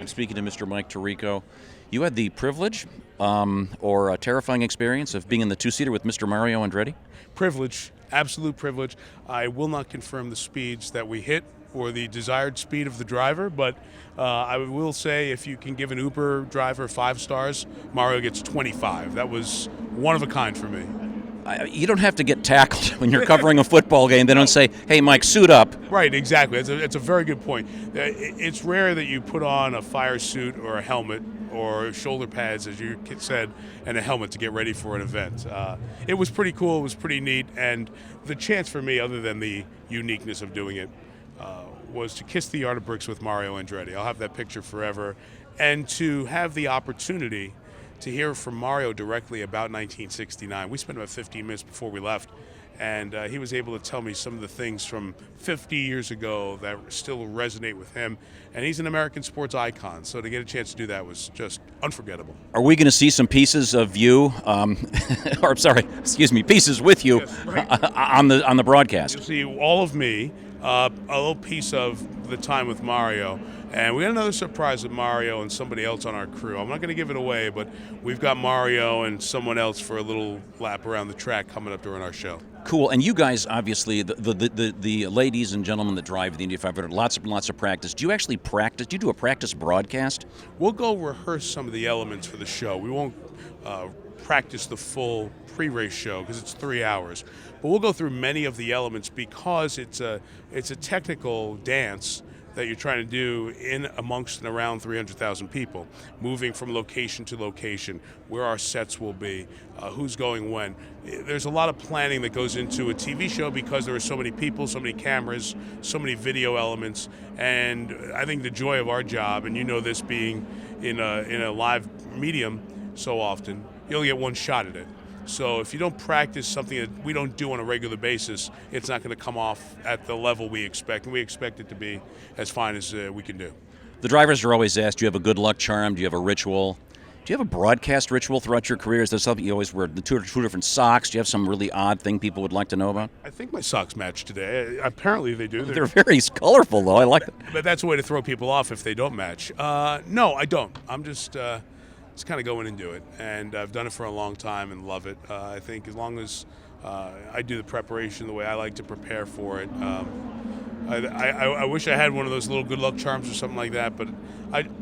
I'm speaking to Mr. Mike Tirico. You had the privilege or a terrifying experience of being in the two-seater with Mr. Mario Andretti? Privilege, absolute privilege. I will not confirm the speeds that we hit or the desired speed of the driver, but I will say if you can give an Uber driver 5 stars, Mario gets 25. That was one of a kind for me. You don't have to get tackled when you're covering a football game. They don't say, hey, Mike, suit up. Right, exactly. It's a very good point. It's rare that you put on a fire suit or a helmet or shoulder pads, as you said, and a helmet to get ready for an event. It was pretty cool. It was pretty neat. And the chance for me, other than the uniqueness of doing it, was to kiss the yard of bricks with Mario Andretti. I'll have that picture forever. And to have the opportunity to hear from Mario directly about 1969. We spent about 15 minutes before we left, and he was able to tell me some of the things from 50 years ago that still resonate with him. And he's an American sports icon, so to get a chance to do that was just unforgettable. Are we going to see some pieces of you, pieces with you, Yes, right. on the broadcast? You'll see all of me, a little piece of the time with Mario. And we got another surprise with Mario and somebody else on our crew. I'm not going to give it away, but we've got Mario and someone else for a little lap around the track coming up during our show. Cool. And you guys, obviously, the ladies and gentlemen that drive the Indy 500, lots of practice. Do you actually practice? Do you do a practice broadcast? We'll go rehearse some of the elements for the show. We won't practice the full pre-race show because it's 3 hours. But we'll go through many of the elements because it's a technical dance that you're trying to do in amongst and around 300,000 people, moving from location to location, where our sets will be, who's going when. There's a lot of planning that goes into a TV show because there are so many people, so many cameras, so many video elements, and I think the joy of our job, and you know this being in a live medium so often, you only get one shot at it. So if you don't practice something that we don't do on a regular basis, it's not going to come off at the level we expect, and we expect it to be as fine as we can do. The drivers are always asked, do you have a good luck charm? Do you have a ritual? Do you have a broadcast ritual throughout your career? Is there something you always wear, the two different socks? Do you have some really odd thing people would like to know about? I think my socks match today. Apparently they do. They're very colorful, though. I like it. But that's a way to throw people off if they don't match. No, I don't. I'm just kind of go in and do it. And I've done it for a long time and love it. I think as long as I do the preparation the way I like to prepare for it, I wish I had one of those little good luck charms or something like that, but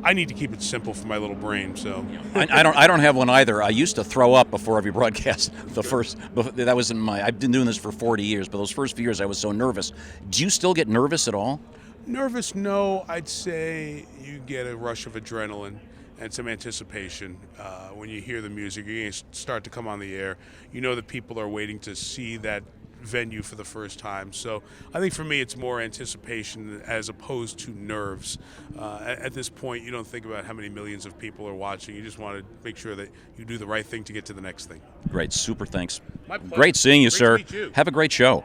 I need to keep it simple for my little brain. So I don't have one either. I used to throw up before every broadcast. That was I've been doing this for 40 years, but those first few years I was so nervous. Do you still get nervous at all? Nervous? No. I'd say you get a rush of adrenaline and some anticipation when you hear the music. You're going to start to come on the air. You know that people are waiting to see that venue for the first time. So I think for me it's more anticipation as opposed to nerves. At this point, you don't think about how many millions of people are watching. You just want to make sure that you do the right thing to get to the next thing. Great. Super. Thanks. My pleasure. Great seeing you, Great sir. to meet you. Have a great show.